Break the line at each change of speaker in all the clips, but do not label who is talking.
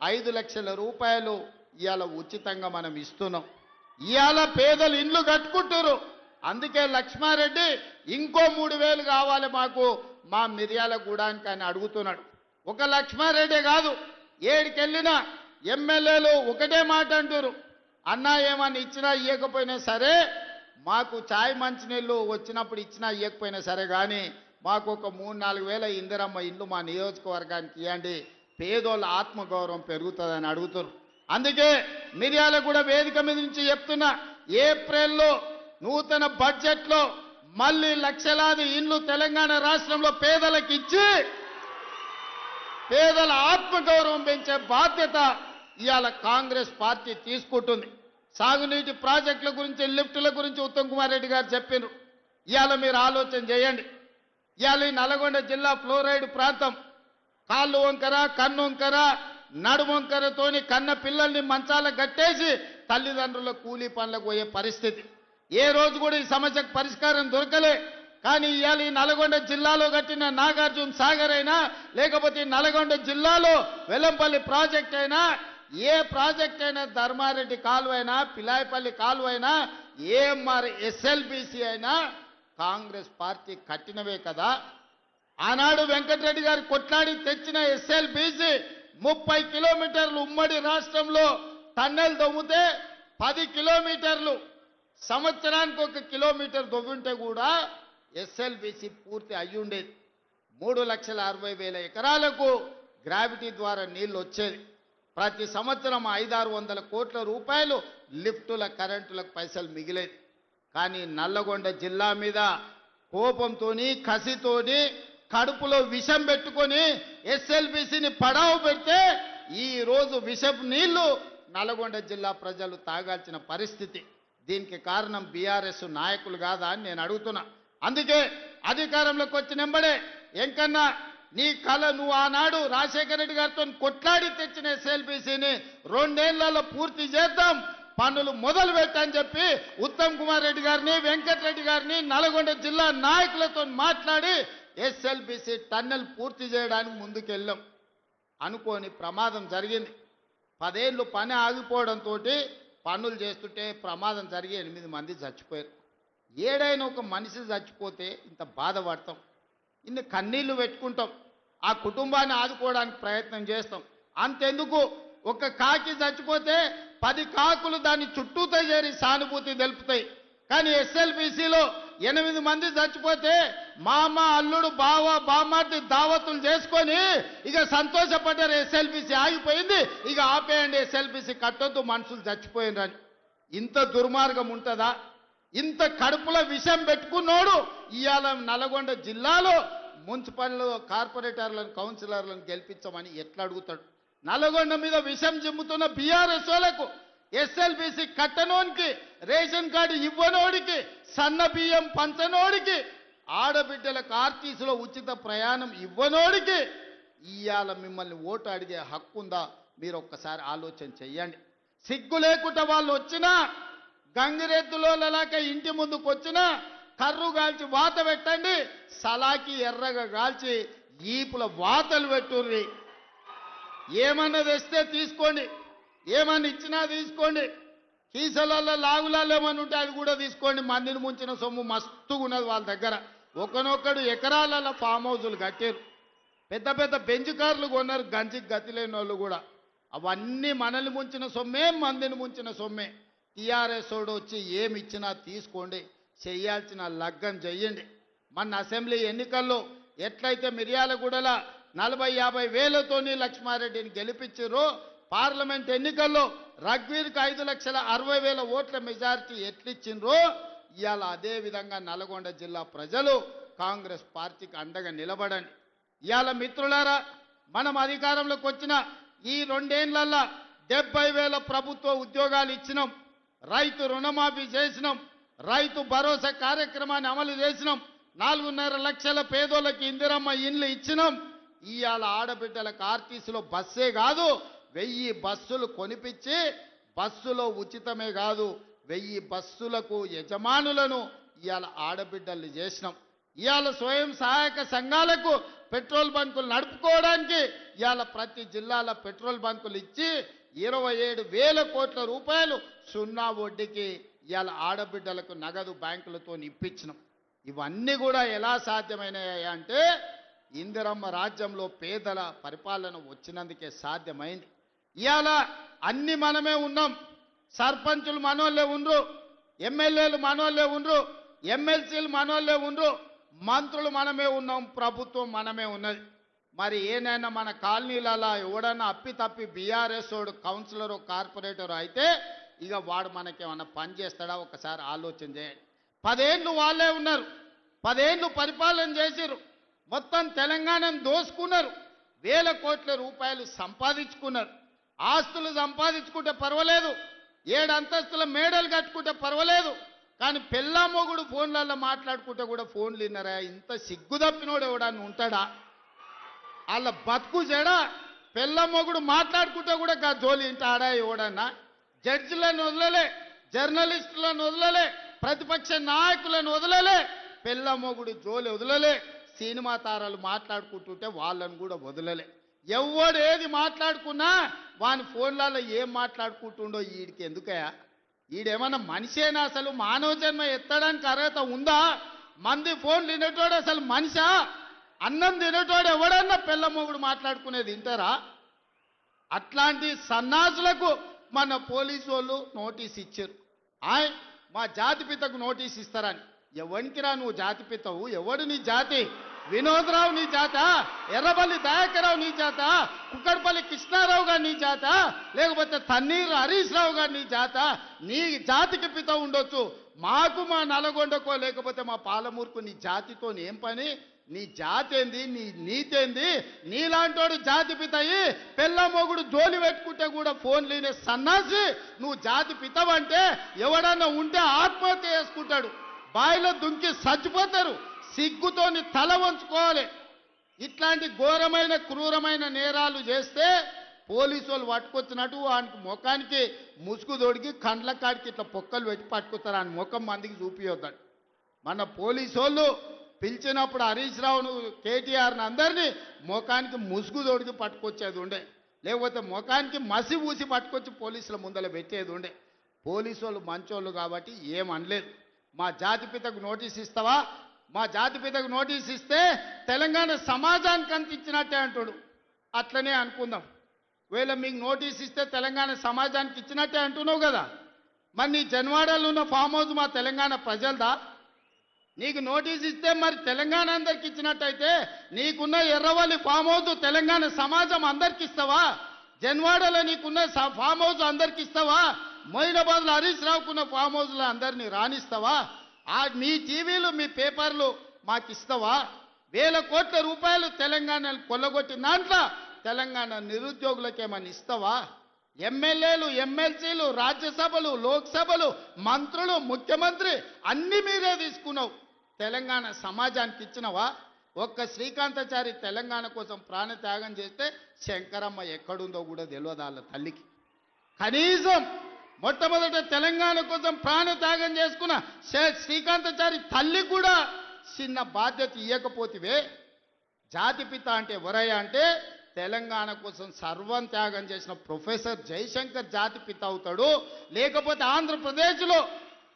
5 లక్షల రూపాయలు ఇవాళ ఉచితంగా మనం ఇస్తున్నాం. ఇవాళ పేదలు ఇండ్లు కట్టుకుంటారు. అందుకే లక్ష్మారెడ్డి ఇంకో 3,000 కావాలి మాకు మా మిర్యాలగూడానికి అని అడుగుతున్నాడు. ఒక లక్ష్మారెడ్డి కాదు, ఏడికెళ్ళినా ఎమ్మెల్యేలు ఒకటే మాట అంటారు, అన్నా ఏమని ఇచ్చినా ఇవ్వకపోయినా సరే, మాకు ఛాయ్ మంచినీళ్ళు వచ్చినప్పుడు ఇచ్చినా ఇవ్వకపోయినా సరే, కానీ మాకు ఒక 3-4 వేల ఇందిరమ్మ ఇల్లు మా నియోజకవర్గానికి ఇవ్వండి, పేదోళ్ళ ఆత్మగౌరవం పెరుగుతుందని అడుగుతారు. అందుకే మిర్యాలగూడ వేదిక మీద నుంచి చెప్తున్నా, ఏప్రిల్లో నూతన బడ్జెట్లో మళ్ళీ లక్షలాది ఇండ్లు తెలంగాణ రాష్ట్రంలో పేదలకు ఇచ్చి పేదల ఆత్మగౌరవం పెంచే బాధ్యత ఇవాళ కాంగ్రెస్ పార్టీ తీసుకుంటుంది. సాగునీటి ప్రాజెక్టుల గురించి, లిఫ్టుల గురించి ఉత్తమ్ కుమార్ రెడ్డి గారు చెప్పారు. ఇవాళ మీరు ఆలోచన చేయండి. ఇవాళ ఈ నల్గొండ జిల్లా ఫ్లోరైడ్ ప్రాంతం కాళ్ళు వంకర, కన్ను వంకర, నడుము వంకరతోని కన్న పిల్లల్ని మంచాల గట్టేసి తల్లిదండ్రుల కూలీ పనులకు పోయే పరిస్థితి. ఏ రోజు కూడా ఈ సమస్యకు పరిష్కారం దొరకలే. కానీ ఇవాళ ఈ నల్గొండ జిల్లాలో కట్టిన నాగార్జున సాగర్ అయినా, లేకపోతే నల్గొండ జిల్లాలో వెల్లంపల్లి ప్రాజెక్ట్ అయినా, ఏ ప్రాజెక్ట్ అయినా, ధర్మారెడ్డి కాలువ అయినా, పిలాయపల్లి కాలువ అయినా, ఏఎంఆర్ ఎస్ఎల్బిసి అయినా కాంగ్రెస్ పార్టీ కట్టినవే కదా. ఆనాడు వెంకటరెడ్డి గారు కొట్లాడి తెచ్చిన ఎస్ఎల్బిసి 30 కిలోమీటర్లు ఉమ్మడి రాష్ట్రంలో టన్నెల్ దొవ్వుతే 10 కిలోమీటర్లు, సంవత్సరానికి 1 కిలోమీటర్ దొవ్వుంటే కూడా ఎస్ఎల్బిసి పూర్తి అయ్యుండేది. 3,60,000 ఎకరాలకు గ్రావిటీ ద్వారా నీళ్లు వచ్చేది. ప్రతి సంవత్సరం 500-600 కోట్ల రూపాయలు లిఫ్టుల, కరెంటులకు పైసలు మిగిలేది. కానీ నల్లగొండ జిల్లా మీద కోపంతోని, కసితోని, కడుపులో విషం పెట్టుకొని ఎస్ఎల్బిసిని పడావు పెడితే ఈ రోజు విషపు నీళ్లు నల్గొండ జిల్లా ప్రజలు తాగాల్సిన పరిస్థితి. దీనికి కారణం బీఆర్ఎస్ నాయకులు కాదా అని నేను అడుగుతున్నా. అందుకే అధికారంలోకి వచ్చినెంబడే ఎంకన్నా నీ కళ, నువ్వు ఆనాడు రాజశేఖర రెడ్డి గారితో కొట్లాడి తెచ్చిన ఎస్ఎల్బిసిని 2 ఏళ్లలో పూర్తి చేద్దాం, పనులు మొదలు పెట్టని చెప్పి ఉత్తమ్ కుమార్ రెడ్డి గారిని, వెంకటరెడ్డి గారిని, నల్గొండ జిల్లా నాయకులతో మాట్లాడి ఎస్ఎల్బిసి టన్నెల్ పూర్తి చేయడానికి ముందుకెళ్ళాం. అనుకోని ప్రమాదం జరిగింది. 10 ఏళ్ళు పని ఆగిపోవడంతో పనులు చేస్తుంటే ప్రమాదం జరిగి 8 మంది చచ్చిపోయారు. ఏడైనా ఒక మనిషి చచ్చిపోతే ఇంత బాధపడతాం, ఇన్ని కన్నీళ్లు పెట్టుకుంటాం, ఆ కుటుంబాన్ని ఆదుకోవడానికి ప్రయత్నం చేస్తాం. అంతెందుకు, ఒక కాకి చచ్చిపోతే 10 కాకులు దాని చుట్టూతో చేరి సానుభూతి తెలుపుతాయి. కానీ ఎస్ఎల్బిసిలో 8 మంది చచ్చిపోతే మామ, అల్లుడు, బావ, బామ్మార్ది దావతులు చేసుకొని ఇక సంతోషపడ్డారు. ఎస్ఎల్బిసి ఆగిపోయింది, ఇక ఆపేయండి, ఎస్ఎల్బిసి కట్టొద్దు, మనుషులు చచ్చిపోయినరని. ఇంత దుర్మార్గం ఉంటుందా? ఇంత కడుపులో విషం పెట్టుకున్నోడు ఇవాళ నల్గొండ జిల్లాలో మున్సిపల్ కార్పొరేటర్లను, కౌన్సిలర్లను గెలిపించమని ఎట్లా అడుగుతాడు? నల్గొండ మీద విషం జిమ్ముతున్న బీఆర్ఎస్ వాళ్ళకు, ఎస్ఎల్బిసి కట్టనోనికి, రేషన్ కార్డు ఇవ్వనోడికి, సన్న బియ్యం పంచనోడికి, ఆడబిడ్డలకు ఆర్టీసీలో ఉచిత ప్రయాణం ఇవ్వనోడికి ఇవాళ మిమ్మల్ని ఓటు అడిగే హక్కు ఉందా? మీరు ఒక్కసారి ఆలోచన చెయ్యండి. సిగ్గు లేకుండా వాళ్ళు వచ్చినా, గంగిరెద్దులోలాక ఇంటి ముందుకు వచ్చినా కర్రు కాల్చి వాత పెట్టండి, సలాకి ఎర్రగా కాల్చి ఈపుల వాతలు పెట్టుర్రి. ఏమన్నా తెస్తే తీసుకోండి, ఏమన్నా ఇచ్చినా తీసుకోండి, కీసలలో లాగులాలు ఏమన్నా ఉంటే అది కూడా తీసుకోండి. మందిని ముంచిన సొమ్ము మస్తుగా ఉన్నది వాళ్ళ దగ్గర. ఒకనొక్కడు ఎకరాలలో ఫామ్ హౌజులు కట్టారు, పెద్ద పెద్ద బెంచ్ కార్లు కొన్నారు, గంజికి గతి లేని వాళ్ళు కూడా. అవన్నీ మనల్ని ముంచిన సొమ్మే, మందిని ముంచిన సొమ్మే. టీఆర్ఎస్ వాడు వచ్చి ఏమి ఇచ్చినా తీసుకోండి, చేయాల్సిన లగ్గం చెయ్యండి. మన అసెంబ్లీ ఎన్నికల్లో ఎట్లయితే మిర్యాలగూడలో 40-50 వేలతోని లక్ష్మారెడ్డిని గెలిపించారో, పార్లమెంట్ ఎన్నికల్లో రఘ్వీర్కి 5,60,000 ఓట్ల మెజారిటీ ఎట్లిచ్చిండ్రో, ఇవాళ అదే విధంగా నల్గొండ జిల్లా ప్రజలు కాంగ్రెస్ పార్టీకి అండగా నిలబడండి. ఇవాళ మిత్రులారా, మనం అధికారంలోకి వచ్చిన ఈ 2 ఏళ్లలో 70,000 ప్రభుత్వ ఉద్యోగాలు ఇచ్చినాం, రైతు రుణమాఫీ చేసినాం, రైతు భరోసా కార్యక్రమాన్ని అమలు చేసినాం, 4.5 లక్షల పేదోళ్ళకి ఇందిరమ్మ ఇండ్లు ఇచ్చినాం. ఇవాళ ఆడబిడ్డలకు ఆర్టీసీలో బస్సే కాదు 1000 బస్సులు కొనిపించి, బస్సులో ఉచితమే కాదు 1000 బస్సులకు యజమానులను ఇవాళ ఆడబిడ్డల్ని చేసినాం. ఇవాళ స్వయం సహాయక సంఘాలకు పెట్రోల్ బంకులు నడుపుకోవడానికి ఇవాళ ప్రతి జిల్లాలో పెట్రోల్ బంకులు ఇచ్చి 27,000 కోట్ల రూపాయలు సున్నా వడ్డీకి ఇవాళ ఆడబిడ్డలకు నగదు బ్యాంకులతో ఇప్పించినాం. ఇవన్నీ కూడా ఎలా సాధ్యమైనాయి అంటే ఇందిరమ్మ రాజ్యంలో పేదల పరిపాలన వచ్చినందుకే సాధ్యమైంది. ఇవాళ అన్ని మనమే ఉన్నాం. సర్పంచులు మనోళ్ళే ఉండ్రు, ఎమ్మెల్యేలు మనోళ్ళే ఉండ్రు, ఎమ్మెల్సీలు మనోళ్ళే ఉండ్రు, మంత్రులు మనమే ఉన్నాం, ప్రభుత్వం మనమే ఉన్నది. మరి ఏనైనా మన కాలనీలలో ఎవడన్నా అప్పితప్పి బీఆర్ఎస్ వాడు కౌన్సిలరు కార్పొరేటరు అయితే ఇక వాడు మనకేమన్నా పని చేస్తాడా ఒకసారి ఆలోచన చేయండి. 10 ఏళ్ళు వాళ్ళే ఉన్నారు, 10 ఏళ్ళు పరిపాలన చేసిరు, మొత్తం తెలంగాణను దోసుకున్నారు, 1,000 కోట్ల రూపాయలు సంపాదించుకున్నారు. ఆస్తులు సంపాదించుకుంటే పర్వాలేదు, 7 అంతస్తుల మేడలు కట్టుకుంటే పర్వాలేదు, కానీ పెళ్ళా మొగుడు ఫోన్లలో మాట్లాడుకుంటే కూడా ఫోన్లు విన్నారా? ఇంత సిగ్గు తప్పినోడు ఎవడన్నా ఉంటాడా? వాళ్ళ బతుకు చెడా. పెళ్ళ మొగుడు మాట్లాడుకుంటే కూడా జోలి ఇంట ఆడా ఎవడన్నా? జడ్జిలను వదలలే, జర్నలిస్టులను వదలలే, ప్రతిపక్ష నాయకులను వదలలే, పెళ్ళ మొగుడు జోలి వదలలే, సినిమా తారాలు మాట్లాడుకుంటుంటే వాళ్ళను కూడా వదలలే. ఎవడు ఏది మాట్లాడుకున్నా వాని ఫోన్లలో ఏం మాట్లాడుకుంటుండో వీడికి ఎందుకయా? వీడేమన్నా మనిషేనా? అసలు మానవ జన్మ ఎత్తడానికి అర్హత ఉందా? మంది ఫోన్లు తినేటోడు అసలు మనిషా? అన్నం తినేటోడు ఎవడన్నా పెళ్ళ మొగుడు మాట్లాడుకునేది వింటారా? అట్లాంటి సన్నాసులకు మన పోలీసు వాళ్ళు నోటీస్ ఇచ్చారు. మా జాతిపితకు నోటీస్ ఇస్తారని. ఎవరికిరా నువ్వు జాతిపితవు? ఎవడు నీ జాతి? వినోద్రావు నీ జాత? ఎర్రబల్లి దయాకరావు నీ జాత? కుక్కడపల్లి కృష్ణారావు గారు నీ జాత? లేకపోతే తన్నీరు హరీష్ రావు గారు నీ జాత? నీ జాతికి పిత ఉండొచ్చు, మాకు మా నల్గొండకో లేకపోతే మా పాలమూరుకు నీ జాతితో ఏం పని? నీ జాతి ఏంది? నీ నీతి ఏంది? నీలాంటోడు జాతి పితయి పెళ్ళ మొగుడు జోలి పెట్టుకుంటే కూడా ఫోన్ లేని సన్నాసి నువ్వు జాతి పితవంటే ఎవడన్నా ఉంటే ఆత్మహత్య చేసుకుంటాడు, బాయిలో దుంకి చచ్చిపోతారు. సిగ్గుతోని తల వంచుకోవాలి. ఇట్లాంటి ఘోరమైన క్రూరమైన నేరాలు చేస్తే పోలీసు వాళ్ళు పట్టుకొచ్చినట్టు వానికి ముఖానికి ముసుగు తొడిగి కండ్ల కాడికి ఇట్లా పొక్కలు పెట్టి పట్టుకొస్తారు. ఆయన ముఖం మందికి చూపియొద్దాడు. మన పోలీసు వాళ్ళు పిలిచినప్పుడు హరీష్ రావును కేటీఆర్ని అందరినీ ముఖానికి ముసుగు తొడిగి పట్టుకొచ్చేది ఉండే, లేకపోతే ముఖానికి మసి ఊసి పట్టుకొచ్చి పోలీసుల ముందర పెట్టేది ఉండే. పోలీసు వాళ్ళు మంచోళ్ళు కాబట్టి ఏమనలేదు. మా జాతిపితకు నోటీస్ ఇస్తావా? మా జాతిపితకు నోటీస్ ఇస్తే తెలంగాణ సమాజానికి అందించినట్టే అంటాడు. అట్లనే అనుకుందాం. వీళ్ళ మీకు నోటీస్ ఇస్తే తెలంగాణ సమాజానికి ఇచ్చినట్టే అంటున్నావు కదా. మరి నీ జన్వాడలో ఉన్న ఫామ్ హౌస్ మా తెలంగాణ ప్రజలదా? నీకు నోటీస్ ఇస్తే మరి తెలంగాణ అందరికి ఇచ్చినట్టయితే నీకున్న ఎర్రవల్లి ఫామ్ హౌస్ తెలంగాణ సమాజం అందరికి ఇస్తావా? జన్వాడలో నీకున్న ఫామ్ హౌస్ అందరికి ఇస్తావా? మొయినాబాద్లో హరీష్ రావుకున్న ఫామ్ హౌస్లో అందరినీ రాణిస్తావా? మీ టీవీలు మీ పేపర్లు మాకు ఇస్తావా? 1,000 కోట్ల రూపాయలు తెలంగాణను కొల్లగొట్టిన దాంట్లో తెలంగాణ నిరుద్యోగులకేమని ఇస్తావా? ఎమ్మెల్యేలు, ఎమ్మెల్సీలు, రాజ్యసభలు, లోక్సభలు, మంత్రులు, ముఖ్యమంత్రి అన్ని మీరే తీసుకున్నావు. తెలంగాణ సమాజానికి ఇచ్చినవా? ఒక్క శ్రీకాంతాచారి తెలంగాణ కోసం ప్రాణత్యాగం చేస్తే శంకరమ్మ ఎక్కడుందో కూడా తెలియదు వాళ్ళ తల్లికి. కనీసం మొట్టమొదట తెలంగాణ కోసం ప్రాణత్యాగం చేసుకున్న శ్రీకాంతాచారి తల్లి కూడా చిన్న బాధ్యత ఇవ్వకపోతివే. జాతిపిత అంటే ఎవరయ్యా అంటే తెలంగాణ కోసం సర్వం త్యాగం చేసిన ప్రొఫెసర్ జయశంకర్ జాతిపిత అవుతాడు. లేకపోతే ఆంధ్రప్రదేశ్లో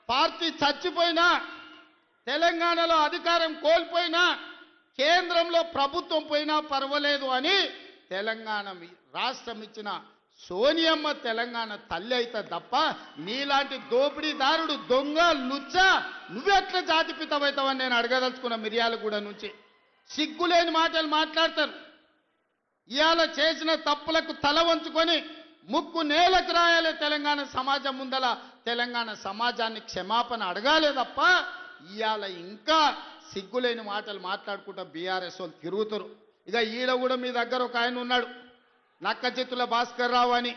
పార్టీ చచ్చిపోయినా, తెలంగాణలో అధికారం కోల్పోయినా, కేంద్రంలో ప్రభుత్వం పోయినా పర్వాలేదు అని తెలంగాణ రాష్ట్రం ఇచ్చిన సోనియమ్మ తెలంగాణ తల్లి అయితే తప్ప నీలాంటి దోపిడీదారుడు, దొంగ, లుచ్చ నువ్వెట్లా జాతిపితమవుతావని నేను అడగదలుచుకున్న. మిర్యాలగూడ నుంచి సిగ్గులేని మాటలు మాట్లాడతారు. ఇవాళ చేసిన తప్పులకు తల వంచుకొని ముక్కు నేలకు రాయాలి. తెలంగాణ సమాజం ముందల తెలంగాణ సమాజాన్ని క్షమాపణ అడగాలే తప్ప ఇవాళ ఇంకా సిగ్గులేని మాటలు మాట్లాడుకుంటా బీఆర్ఎస్ వాళ్ళు తిరుగుతారు. ఇక ఈడ కూడా మీ దగ్గర ఒక ఆయన ఉన్నాడు, నక్క చిత్తుల భాస్కర్ రావు అని.